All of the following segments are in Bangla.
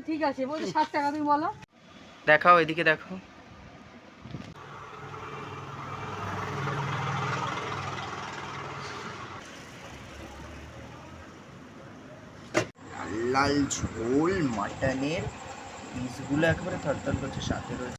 ঠিক আছে বলতে 7 টাকা তুমি বলো। দেখাও এদিকে দেখো। লাল ঝোল মাটনের পিসগুলো একেবারে থরথর করছে, সাথে রয়েছে।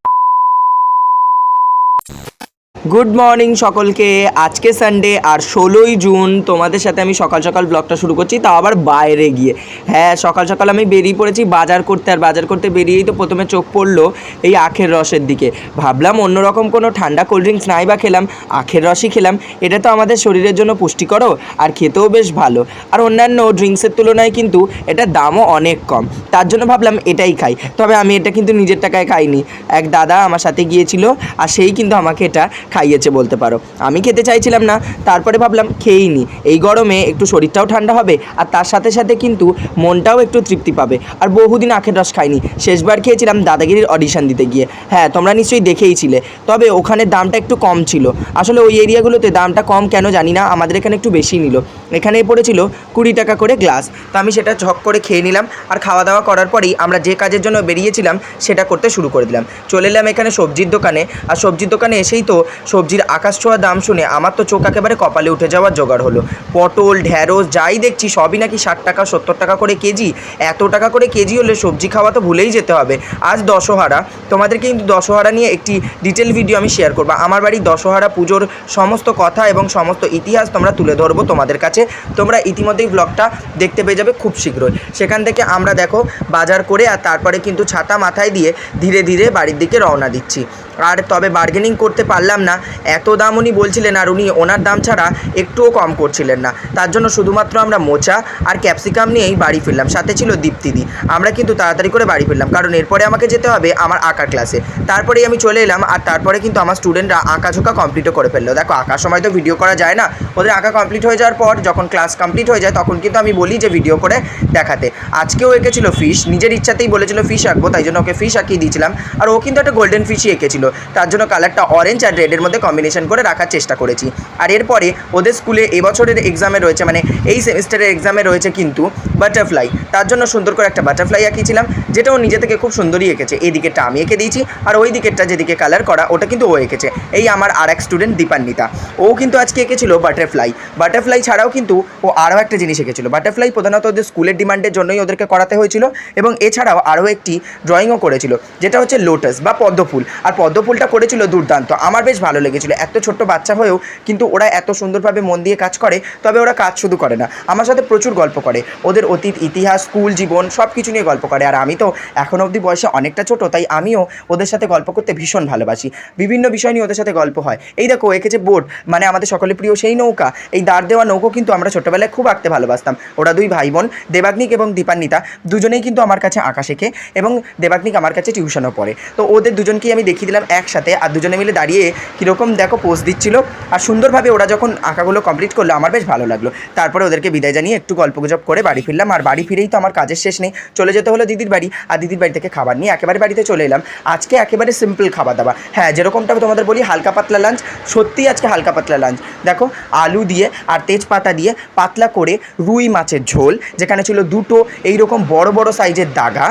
গুড মর্নিং সকলকে। আজকে সানডে আর 16ই জুন তোমাদের সাথে আমি সকাল সকাল ব্লগটা শুরু করছি, তাও আবার বাইরে গিয়ে। হ্যাঁ, সকাল সকাল আমি বেরিয়ে পড়েছি বাজার করতে, আর বাজার করতে বেরিয়েই তো প্রথমে চোখ পড়লো এই আখের রসের দিকে। ভাবলাম অন্যরকম কোনো ঠান্ডা কোল্ড ড্রিঙ্কস নাই বা খেলাম, আখের রসই খেলাম। এটা তো আমাদের শরীরের জন্য পুষ্টিকরও আর খেতেও বেশ ভালো, আর অন্যান্য ড্রিঙ্কসের তুলনায় কিন্তু এটার দামও অনেক কম। তার জন্য ভাবলাম এটাই খাই। তবে আমি এটা কিন্তু নিজের টাকায় খাইনি, এক দাদা আমার সাথে গিয়েছিল আর সেই কিন্তু আমাকে এটা খাইয়েছে বলতে পারো। আমি খেতে চাইছিলাম না, তারপরে ভাবলাম খেয়েই নি। এই গরমে একটু শরীরটাও ঠান্ডা হবে আর তার সাথে সাথে কিন্তু মনটাও একটু তৃপ্তি পাবে। আর বহুদিন আখের রস খাইনি, শেষবার খেয়েছিলাম দাদাগিরির অডিশন দিতে গিয়ে। হ্যাঁ, তোমরা নিশ্চয়ই দেখেইছিলে। তবে ওখানে দামটা একটু কম ছিল। আসলে ওই এরিয়াগুলোতে দামটা কম কেন জানি না, আমাদের এখানে একটু বেশি নিল। এখানে পড়েছিল 20 টাকা করে গ্লাস। তো আমি সেটা ঝক করে খেয়ে নিলাম, আর খাওয়া দাওয়া করার পরেই আমরা যে কাজের জন্য বেরিয়েছিলাম সেটা করতে শুরু করে দিলাম। চলে এলাম এখানে সবজির দোকানে, আর সবজির দোকানে এসেই তো সবজির আকাশ ছোঁয়া দাম শুনে আমার তো চোখ একেবারে কপালে উঠে যাওয়ার জোগাড় হলো। পটল, ঢ্যাঁড়স যাই দেখছি সবই নাকি 60 টাকা 70 টাকা করে কেজি। এত টাকা করে কেজি হলে সবজি খাওয়া তো ভুলেই যেতে হবে। আজ দশহারা, তোমাদেরকে কিন্তু দশহারা নিয়ে একটি ডিটেল ভিডিও আমি শেয়ার করবো। আমার বাড়ির দশহারা পুজোর সমস্ত কথা এবং সমস্ত ইতিহাস তোমরা তুলে ধরবো তোমাদের কাছে। তোমরা ইতিমধ্যেই ব্লগটা দেখতে পেয়ে যাবে খুব শীঘ্রই। সেখান থেকে আমরা দেখো বাজার করে আর তারপরে কিন্তু ছাতা মাথায় দিয়ে ধীরে ধীরে বাড়ির দিকে রওনা দিচ্ছি। আর তবে বার্গেনিং করতে পারলাম না, এত দাম উনি বলছিলেন আর উনি ওনার দাম ছাড়া একটুও কম করছিলেন না। তার জন্য শুধুমাত্র আমরা মোচা আর ক্যাপসিকাম নিয়েই বাড়ি ফিরলাম। সাথে ছিল দীপ্তিদি। আমরা কিন্তু তাড়াতাড়ি করে বাড়ি ফিরলাম, কারণ এরপরে আমাকে যেতে হবে আমার আঁকার ক্লাসে। তারপরেই আমি চলে এলাম, আর তারপরে কিন্তু আমার স্টুডেন্টরা আঁকাঝোঁকা কমপ্লিটও করে ফেললো। দেখো আঁকার সময় তো ভিডিও করা যায় না, ওদের আঁকা কমপ্লিট হয়ে যাওয়ার পর যখন ক্লাস কমপ্লিট হয়ে যায় তখন কিন্তু আমি বলি যে ভিডিও করে দেখাতে। আজকেও এঁকেছিল ফিশ, নিজের ইচ্ছাতেই বলেছিল ফিশ আঁকবো, তাই জন্য ওকে ফিশ আঁকিয়ে দিয়েছিলাম। আর ও কিন্তু একটা গোল্ডেন ফিশই এঁকেছিল, তার জন্য কালারটা অরেঞ্জ আর রেডের মধ্যে কম্বিনেশন করে রাখার চেষ্টা করেছি। আর এরপরে ওদের স্কুলে এবছরের এক্সামে রয়েছে, মানে এই সেমিস্টারের এক্সামে রয়েছে কিন্তু বাটারফ্লাই। তার জন্য সুন্দর করে একটা বাটারফ্লাই আঁকিয়েছিলাম, যেটা ও নিজে থেকে খুব সুন্দরই এঁকেছে। এই দিকেরটা আমি এঁকে দিয়েছি, আর ওই দিকেরটা যেদিকে কালার করা ওটা কিন্তু ও এঁকেছে। এই আমার আর এক স্টুডেন্ট দীপান্বিতা, ও কিন্তু আজকে এঁকেছিল বাটারফ্লাই। বাটারফ্লাই ছাড়াও কিন্তু ও আরও একটা জিনিস এঁকেছিল। বাটারফ্লাই প্রধানত ওদের স্কুলের ডিমান্ডের জন্যই ওদেরকে করাতে হয়েছিল, এবং এছাড়াও আরও একটি ড্রয়িংও করেছিল, যেটা হচ্ছে লোটাস বা পদ্মফুল। আর পদ্মফুলটা করেছিল দুর্দান্ত, আমার বেশ ভালো লেগেছিলো। এত ছোট্ট বাচ্চা হয়েও কিন্তু ওরা এত সুন্দরভাবে মন দিয়ে কাজ করে। তবে ওরা কাজ শুধু করে না, আমার সাথে প্রচুর গল্প করে, ওদের অতীত ইতিহাস স্কুল জীবন সব কিছু নিয়ে গল্প করে। আর আমি তো এখনও অবধি বয়সে অনেকটা ছোটো, তাই আমিও ওদের সাথে গল্প করতে ভীষণ ভালোবাসি। বিভিন্ন বিষয় নিয়ে ওদের সাথে গল্প হয়। এই দেখো এঁকেছে বোট, মানে আমাদের সকলের প্রিয় সেই নৌকা। এই দাঁড় দেওয়া নৌকো কিন্তু আমরা ছোটোবেলায় খুব আঁকতে ভালোবাসতাম। ওরা দুই ভাই বোন, দেবাগ্নিক এবং দীপান্বিতা, দুজনেই কিন্তু আমার কাছে আঁকা শেখে, এবং দেবাগ্নিক আমার কাছে টিউশনও পড়ে। তো ওদের দুজনকেই আমি দেখিয়ে দিলাম একসাথে, আর দুজনে মিলে দাঁড়িয়ে কীরকম দেখো পোজ দিচ্ছিল। আর সুন্দরভাবে ওরা যখন আঁকাগুলো কমপ্লিট করলো আমার বেশ ভালো লাগলো। তারপরে ওদেরকে বিদায় জানিয়ে একটু গল্পগুজব করে বাড়ি ফিরলাম। আর বাড়ি ফিরেই তো আমার কাজের শেষ নেই, চলে যেতে হলো দিদির বাড়ি। আর দিদির বাড়ি থেকে খাবার নিয়ে একেবারে বাড়িতে চলে এলাম। আজকে একেবারে সিম্পল খাবার দাবার, হ্যাঁ যেরকমটা তোমাদের বলি হালকা পাতলা লাঞ্চ। সত্যিই আজকে হালকা পাতলা লাঞ্চ। দেখো আলু দিয়ে আর তেজপাতা দিয়ে পাতলা করে রুই মাছের ঝোল, যেখানে ছিল দুটো এইরকম বড় বড় সাইজের দাগা,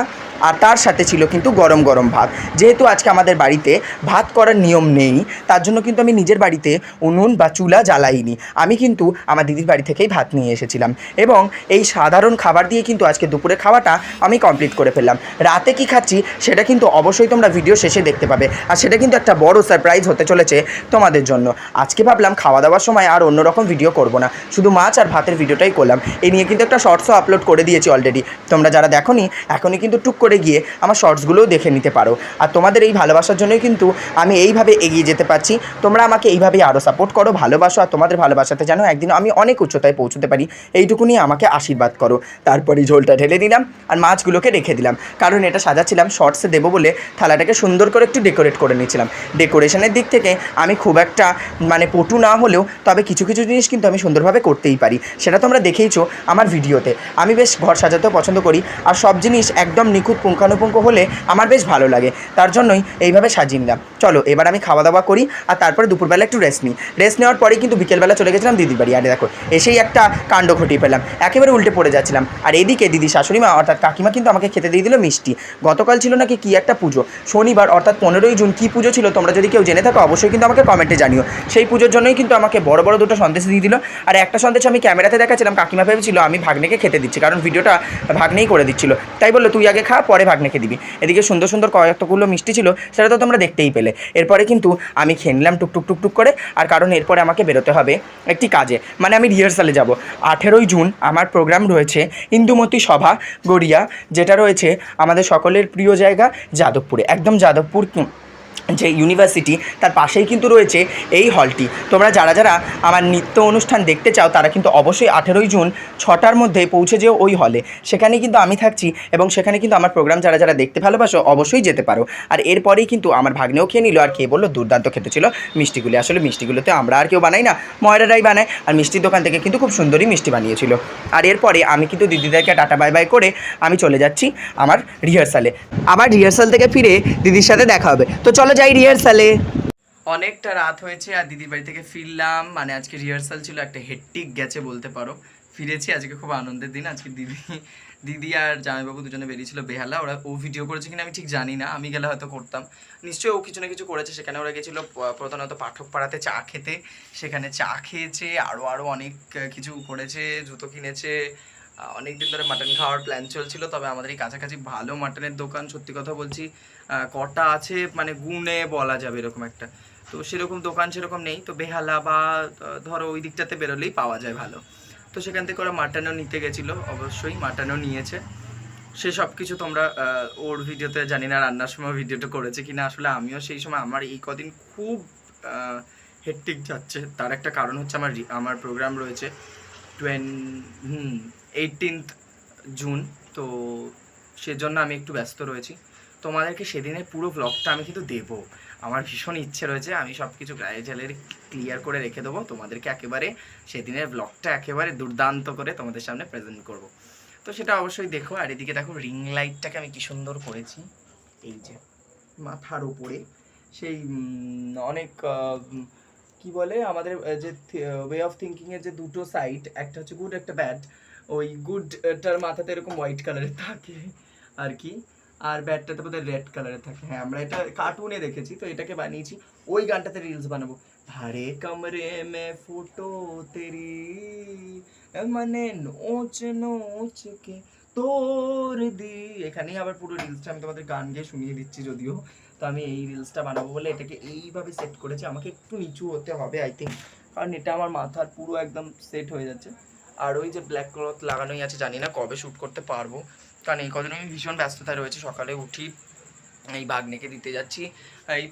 আর তার সাথে ছিল কিন্তু গরম গরম ভাত। যেহেতু আজকে আমাদের বাড়িতে ভাত করার নিয়ম নেই, তার জন্য কিন্তু আমি নিজের বাড়িতে উনুন বা চুলা জ্বালাইনি। আমি কিন্তু আমার দিদির বাড়ি থেকেই ভাত নিয়ে এসেছিলাম, এবং এই সাধারণ খাবার দিয়ে কিন্তু আজকে দুপুরে খাওয়াটা আমি কমপ্লিট করে ফেললাম। রাতে কি খাচ্ছি সেটা কিন্তু অবশ্যই তোমরা ভিডিও শেষে দেখতে পাবে, আর সেটা কিন্তু একটা বড় সারপ্রাইজ হতে চলেছে তোমাদের জন্য। আজকে ভাবলাম খাওয়া দাওয়ার সময় আর অন্যরকম ভিডিও করব না, শুধু মাছ আর ভাতের ভিডিওটাই করলাম। এই নিয়ে কিন্তু একটা শর্টসও আপলোড করে দিয়েছি অলরেডি। তোমরা যারা দেখোনি এখনই কিন্তু টুক করে গিয়ে আমার শর্টসগুলোও দেখে নিতে পারো। আর তোমাদের এই ভালোবাসার জন্যই কিন্তু আমি এইভাবে এগিয়ে যেতে পারছি। তোমরা আমাকে এইভাবেই আরও সাপোর্ট করো, ভালোবাসো, আর তোমাদের ভালোবাসাতে যেন একদিন আমি অনেক উচ্চতায় পৌঁছতে পারি, এইটুকুনি আমাকে আশীর্বাদ করো। তারপরে ঝোলটা ঢেলে দিলাম আর মাছগুলোকে রেখে দিলাম, কারণ এটা সাজাচ্ছিলাম শর্টসে দেবো বলে থালাটাকে সুন্দর করে একটু ডেকোরেট করে নিয়েছিলাম। ডেকোরেশনের দিক থেকে আমি খুব একটা মানে পটু না হলেও তবে কিছু কিছু জিনিস কিন্তু আমি সুন্দরভাবে করতেই পারি, সেটা তোমরা দেখেইছো আমার ভিডিওতে। আমি বেশ ঘর সাজাতেও পছন্দ করি, আর সব জিনিস একদম নিখুঁত পুঙ্খানুপুঙ্খ হলে আমার বেশ ভালো লাগে, তার জন্যই এইভাবে সাজিয়ে কিনলাম। চলো এবার আমি খাওয়া দাওয়া করি আর তারপরে দুপুরবেলা একটু রেস্ট নিই। রেস্ট নেওয়ার পরেই কিন্তু বিকেলবেলা চলে গেছিলাম দিদির বাড়ি। আরে দেখো এসেই একটা কাণ্ড ঘটিয়ে পেলাম, একেবারে উল্টে পড়ে যাচ্ছিলাম। আর এদিকে দিদি শাশুড়ি মা অর্থাৎ কাকিমা কিন্তু আমাকে খেতে দিয়ে দিল মিষ্টি। গতকাল ছিল নাকি কী একটা পুজো, শনিবার অর্থাৎ 15ই জুন। কী পুজো ছিল তোমরা যদি কেউ জেনে থাকো অবশ্যই কিন্তু আমাকে কমেন্টে জানিও। সেই পুজোর জন্যই কিন্তু আমাকে বড় বড় দুটো সন্দেশ দিয়ে দিল। আর একটা সন্দেশ আমি ক্যামেরাতে দেখাচ্ছিলাম, কাকিমা ভেবেছিল আমি ভাগ্নেকে খেতে দিচ্ছি, কারণ ভিডিওটা ভাগ্নেই করে দিচ্ছিল। তাই বললো তুই আগে খা, পরে ভাগ্নেকে দিবি। এদিকে সুন্দর সুন্দর কয়েকগুলো মিষ্টি ছিল, সেটা তো তোমরা দেখতেই পেলে। এরপরে কিন্তু আমি খেয়ে নিলাম টুকটুক টুকটুক করে। আর কারণ এরপরে আমাকে বেরোতে হবে একটি কাজে, মানে আমি রিহার্সালে যাব। 18ই জুন আমার প্রোগ্রাম রয়েছে ইন্দুমতি সভা গড়িয়া, যেটা রয়েছে আমাদের সকলের প্রিয় জায়গা যাদবপুরে, একদম যাদবপুর যে ইউনিভার্সিটি তার পাশেই কিন্তু রয়েছে এই হলটি। তোমরা যারা যারা আমার নৃত্য অনুষ্ঠান দেখতে চাও তারা কিন্তু অবশ্যই 18ই জুন 6টার মধ্যে পৌঁছে যেও ওই হলে। সেখানে কিন্তু আমি থাকছি এবং সেখানে কিন্তু আমার প্রোগ্রাম যারা যারা দেখতে ভালোবাসো অবশ্যই যেতে পারো। আর এরপরেই কিন্তু আমার ভাগ্নেও খেয়ে নিল, আর খেয়ে বললো দুর্দান্ত খেতে ছিল মিষ্টিগুলি। আসলে মিষ্টিগুলোতে আমরা আর কেউ বানাই না, ময়রারাই বানায়। আর মিষ্টির দোকান থেকে কিন্তু খুব সুন্দরই মিষ্টি বানিয়েছিল। আর এরপরে আমি কিন্তু দিদিদেরকে টাটা বাই বাই করে আমি চলে যাচ্ছি আমার রিহার্সালে। আবার রিহার্সাল থেকে ফিরে দিদির সাথে দেখা হবে, তো চলো যাই রিহার্সালে। অনেকটা রাত হয়েছে আর দিদির বাড়ি থেকে ফিরলাম। মানে আজকে রিহার্সাল ছিল, একটা হেট্টিক গেছে বলতে পারো। ফিরেছি আজকে, খুব আনন্দের দিন আজকে। দিদি আর জামাইবাবু দুজনে বেরিয়েছিল বেহালা। ও ভিডিও করেছে কিনা আমি ঠিক জানি না, আমি গেলে হয়তো করতাম। নিশ্চয়ই ও কিছু না কিছু করেছে। সেখানে ওরা গেছিলো প্রধানত পাঠক পাড়াতে চা খেতে, সেখানে চা খেয়েছে, আরও অনেক কিছু করেছে, জুতো কিনেছে। অনেক দিন ধরে মাটন খাওয়ার প্ল্যান চলছিল, তবে আমাদের এই কাছাকাছি ভালো মাটনের দোকান, সত্যি কথা বলছি, কটা আছে মানে গুনে বলা যাবে এরকম একটা, তো সেরকম দোকান সেরকম নেই। তো বেহালা বা ধরো ওই দিকটাতে বেরোলেই পাওয়া যায় ভালো। তো সেখান থেকে ওরা মাটনও নিতে গেছিলো, অবশ্যই মাটনও নিয়েছে। সে সব কিছু তোমরা ওর ভিডিওতে, জানি না রান্নার সময় ভিডিওটা করেছে কিনা। আসলে আমিও সেই সময়, আমার এই কদিন খুব হেক্টিক যাচ্ছে। তার একটা কারণ হচ্ছে আমার প্রোগ্রাম রয়েছে 18th জুন, তো সেজন্য আমি একটু ব্যস্ত রয়েছি। তোমাদেরকে সেদিনের পুরো ব্লগটা আমি কিন্তু দেবো, আমার ভীষণ ইচ্ছে রয়েছে। আমি সব কিছু গায়ে জ্বালের ক্লিয়ার করে রেখে দেবো তোমাদেরকে, একেবারে সেদিনের ব্লগটা একেবারে দুর্দান্ত করে তোমাদের সামনে প্রেজেন্ট করব। তো সেটা অবশ্যই দেখো। আর এদিকে দেখো রিং লাইটটাকে আমি কি সুন্দর করেছি, এই যে মাথার উপরে। সেই অনেক কি বলে আমাদের যে ওয়ে অফ থিঙ্কিংয়ের যে দুটো সাইড, একটা হচ্ছে গুড একটা ব্যাড। ওই গুডটার মাথাতে এরকম হোয়াইট কালারের থাকে আর কি, আর ব্যাডটাতে বোধহয় রেড কালারের থাকে। হ্যাঁ, আমরা এটা কার্টুনে দেখেছি, তো এটাকে বানিয়েছি। ওই গানটাতে রিলস বানাবো, হারে কমরে মে ফোটো তেরি মানে নোচ নোচ কে তোর দি। এখানেই আবার পুরো রিলসটা আমি তোমাদের গান গিয়ে শুনিয়ে দিচ্ছি যদিও। তো আমি এই রিলসটা বানাবো বলে এটাকে এইভাবে সেট করেছি। আমাকে একটু নিচু হতে হবে আই থিঙ্ক, কারণ এটা আমার মাথার পুরো একদম সেট হয়ে যাচ্ছে। আর ওই যে ব্ল্যাক ক্লথ লাগানোই আছে, জানি না কবে শ্যুট করতে পারবো, কারণ এই কদিন আমি ভীষণ ব্যস্ততায় রয়েছে। সকালে উঠি, এই ভাগ্নেকে দিতে যাচ্ছি, এই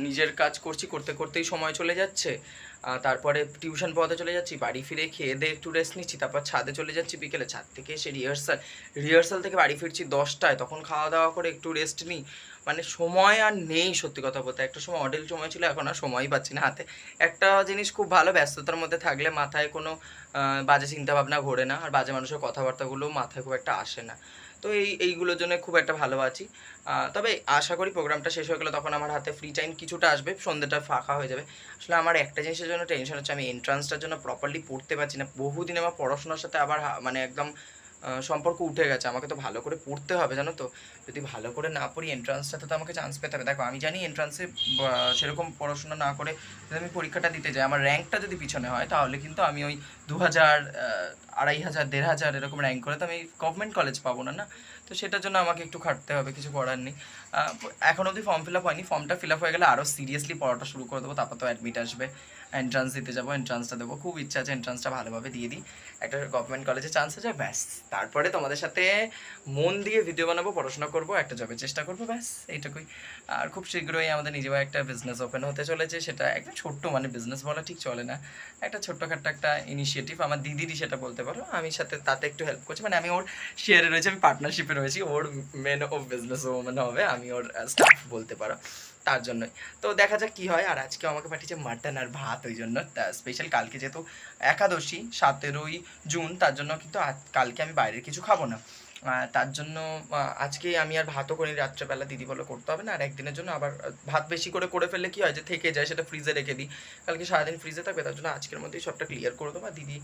নিজের কাজ করছি, করতে করতেই সময় চলে যাচ্ছে। তারপরে টিউশন পড়াতে চলে যাচ্ছি, বাড়ি ফিরে খেয়ে দিয়ে একটু রেস্ট নিচ্ছি, তারপর ছাদে চলে যাচ্ছি বিকেলে। ছাদ থেকে এসে রিহার্সাল থেকে বাড়ি ফিরছি 10টায়, তখন খাওয়া দাওয়া করে একটু রেস্ট নিই। মানে সময় আর নেই সত্যি কথা বলতে। একটা সময় অডেল সময় ছিল, এখন আর সময়ই পাচ্ছি না হাতে। একটা জিনিস খুব ভালো, ব্যস্ততার মধ্যে থাকলে মাথায় কোনো বাজে চিন্তাভাবনা ঘোরে না, আর বাজে মানুষের কথাবার্তাগুলো মাথায় খুব একটা আসে না। তো এইগুলোর জন্য খুব একটা ভালো আছি। তবে আশা করি প্রোগ্রামটা শেষ হয়ে গেলে তখন আমার হাতে ফ্রি টাইম কিছুটা আসবে, সন্ধ্যেটা ফাঁকা হয়ে যাবে। আসলে আমার একটা জিনিসের জন্য টেনশন হচ্ছে, আমি এন্ট্রান্সটার জন্য প্রপারলি পড়তে পারছি না। বহুদিন আমার পড়াশোনার সাথে আবার মানে একদম সম্পর্ক উঠে গেছে। আমাকে তো ভালো করে পড়তে হবে, জানো তো। যদি ভালো করে না পড়ি এন্ট্রান্সটাতে তো আমাকে চান্স পেতে হবে। দেখো আমি জানি এন্ট্রান্সে সেরকম পড়াশোনা না করে যদি আমি পরীক্ষাটা দিতে যাই, আমার র্যাঙ্কটা যদি পিছনে হয়, তাহলে কিন্তু আমি ওই 2000, 2500, 1500 এরকম র্যাঙ্ক করে তো আমি গভর্নমেন্ট কলেজ পাবো না। তো সেটার জন্য আমাকে একটু খাটতে হবে, কিছু করার নেই। এখন অবধি ফর্ম ফিল আপ হয়নি, ফর্মটা ফিল আপ হয়ে গেলে আরও সিরিয়াসলি পড়াটা শুরু করে দেবো। তারপর তো অ্যাডমিট আসবে, এন্ট্রান্স দিতে যাবো, এন্ট্রান্সটা দেবো। খুব ইচ্ছা আছে এন্ট্রান্সটা ভালোভাবে দিয়ে দিই, একটা গভর্নমেন্ট কলেজে চান্স আছে, ব্যাস। তারপরে তোমাদের সাথে মন দিয়ে ভিডিও বানাবো, পড়াশোনা করবো, একটা জবের চেষ্টা করবো, ব্যাস এইটুকুই। আর খুব শীঘ্রই আমাদের নিজেও একটা বিজনেস ওপেন হতে চলেছে। সেটা একটা ছোট্ট, মানে বিজনেস বলা ঠিক চলে না, একটা ছোট্টখাট্ট একটা ইনিশিয়েটিভ। আমার দিদিরই সেটা বলতে পারো, আমি সাথে তাতে একটু হেল্প করছি। মানে আমি ওর শেয়ারে রয়েছি, আমি পার্টনারশিপে রয়েছি। ওর মেন অফ বিজনেস ওম্যান হবে, আমি ওর স্টাফ বলতে পারো, তার জন্যই। তো দেখা যাক কী হয়। আর আজকে আমাকে পাঠিয়েছে মাটন আর ভাত, ওই জন্য স্পেশাল। কালকে যেহেতু একাদশী 17ই জুন, তার জন্য কিন্তু কালকে আমি বাইরের কিছু খাবো না। তার জন্য আজকে আমি আর ভাতও করি, রাত্রেবেলা দিদি বলে করতে হবে না, আর একদিনের জন্য আবার ভাত বেশি করে ফেললে কী হয় যে থেকে যায়, সেটা ফ্রিজে রেখে দিই, কালকে সারাদিন ফ্রিজে থাকবে, তার জন্য আজকের মধ্যেই সবটা ক্লিয়ার করে দেবো। দিদি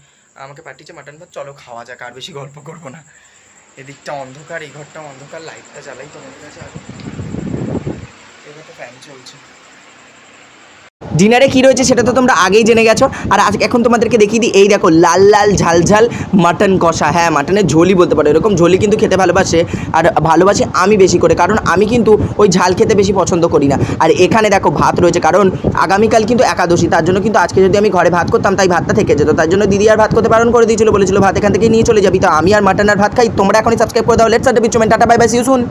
আমাকে পাঠিয়েছে মাটন ভাত, চলো খাওয়া যাক, আর বেশি গল্প করবো না। এদিকটা অন্ধকার, এই ঘরটা অন্ধকার, লাইটটা জ্বালাই তোমাদের কাছে আগে, এবার তো ফ্যান চলছে। ডিনারে কী রয়েছে সেটা তো তোমরা আগেই জেনে গেছো, আর আজ এখন তোমাদেরকে দেখিয়ে দিই, এই দেখো লাল লাল ঝাল ঝাল মাটন কষা। হ্যাঁ, মাটনের ঝোলই বলতে পারো, এরকম ঝোলই কিন্তু খেতে ভালোবাসে, আর ভালোবাসি আমি বেশি করে, কারণ আমি কিন্তু ওই ঝাল খেতে বেশি পছন্দ করি না। আর এখানে দেখো ভাত রয়েছে, কারণ আগামীকাল কিন্তু একাদশী, তার জন্য কিন্তু আজকে যদি আমি ঘরে ভাত করতাম তাই ভাতটা থেকে যেত, তার জন্য দিদি আর ভাত করতে বারণ করে দিয়েছিল, বলেছিল ভাত এখান থেকে নিয়ে চলে যাবি। তো আমি আর মাটন আর ভাত খাই। তোমরা এখনই সাবস্ক্রাইব করে দাও। Let's start the video. Tata, bye bye, see you soon.